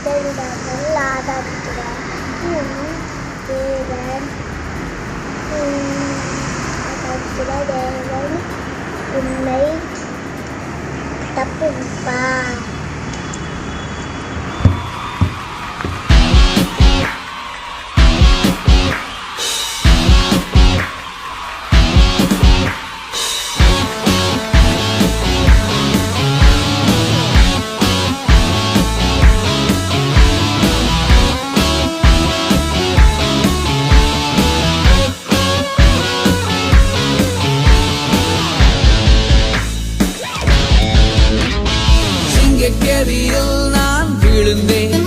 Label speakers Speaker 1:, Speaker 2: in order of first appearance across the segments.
Speaker 1: உதவிடாமல் ஆதரிக்கிறார். தேவன் தேவன் உன்னை தப்புவிப்பார்.
Speaker 2: கேவியில் நான் விழுந்தேன்,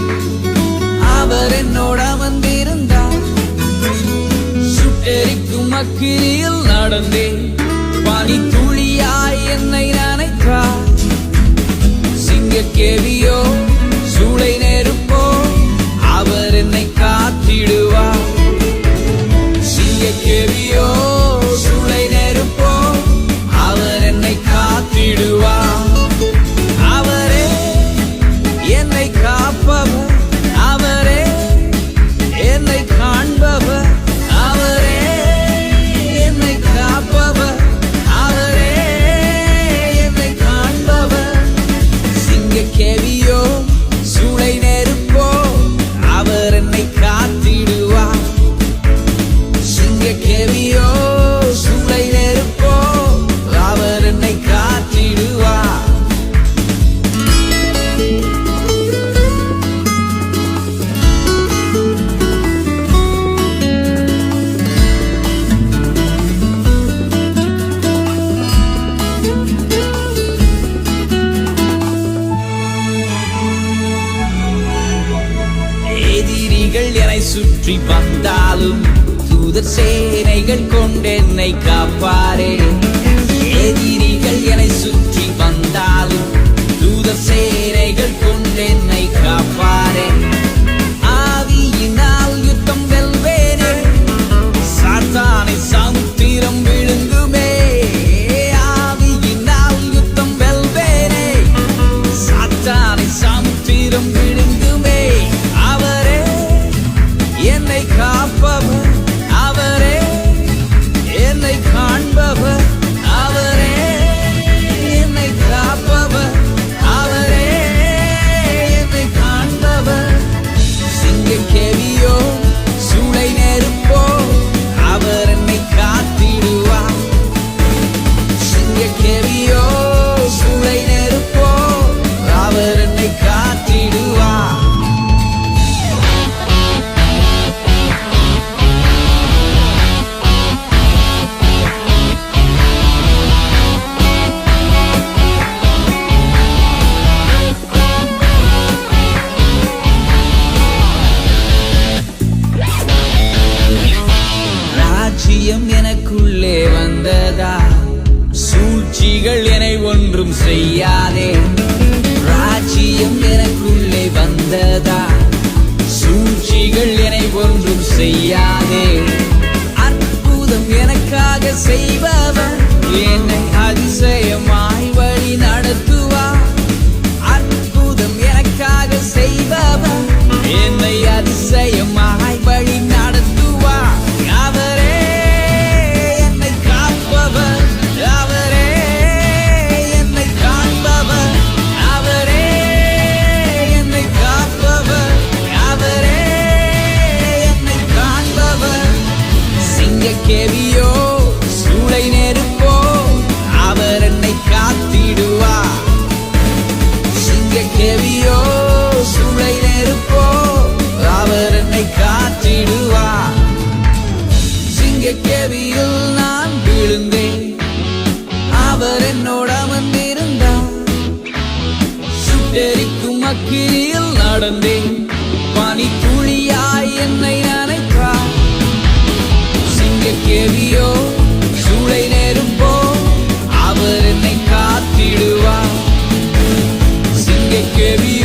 Speaker 2: அவர் என்னோட வந்திருந்தார். சுட்டெரிக்கும் அக்கினியில் நடந்தேன், பனி துளியாய் என்னை நனைத்தார். சிங்கக்கேவியோ சூளை நெருப்போ, அவர் என்னை காத்திடுவார். சிங்கக்கேவியோ சூளை நெருப்போ, அவர் என்னை காத்திடுவார். காப்பவர் அவரே, என்னை காண்பவர் அவரே, என்னை காப்பவர் அவரே, என்னை காண்பவர். சிங்கக்கேவியோ சூளை நெருப்போ, அவர் என்னை காத்திடுவார். சிங்கக்கேவியோ சூளை நெருப்போ, அவர் என்னை காத்திடுவார். எதிரிகள் என்னை சுற்றி வந்தாலும் தூதர் சேனைகள் கொண்டென்னை காப்பாரே. எதிரிகள் என்னை சுற்றி வந்தாலும் தூதர் சேனைகள் கொண்டென்னை காப்பாரே. ஆவியினால் யுத்தம் வெல்வேனே, சாத்தானை சமுத்திரம் விழுங்குமே. ஆவியினால் யுத்தம் வெல்வேனே, சாத்தானை சமுத்திரம் விழுங்குமே. அவரே என்னை காப்பவர் அவரே, என்னை காண்பவர் அவரே, என்னை காப்பவர் அவரே, என்னை காண்பவர். சிங்கக்கேவியோ சூளை நெருப்போ, அவர் என்னை காத்திடுவார். சிங்கக்கேவியோ சூளை நெருப்போ, அவர் என்னை காத்திடுவார். ராஜ்யம் எனக்குள்ளே வந்ததா, சூழ்ச்சிகள் என்னை ஒன்றும் செய்யாதே. ராஜ்யம் எனக்குள்ளே வந்ததா, சூழ்ச்சிகள் என்னை ஒன்றும் செய்யாதே. அற்புதம் எனக்காக செய்பவர் என்னை அதிசயமாய் வழி நடத்துவார். அற்புதம் எனக்காக செய்பவர் என்னை அதிசயமாய் வழி நடத்துவார். அவரே என்னை காப்பவர் அவரே, என்னை காண்பவர் அவரே, என்னை காப்பவர் அவரே, என்னை காண்பவர். சிங்கக்கேவியோ சூளை நெருப்போ, அவர் என்னை காத்திடுவார். சிங்கக்கேவியோ சூளை நெருப்போ, அவர் என்னை காத்திடுவார். சிங்கக்கேவியில் நான் விழுந்தேன், அவர் என்னோட வந்திருந்தார். சுட்டெரிக்கும் அக்கினியில் நடந்தேன், பனி துளியாய் என்னை நனைத்தார். சிங்கக்கேவியோ சூளை நெருப்போ, அவர் என்னை காத்திடுவார். சிங்கக்கேவி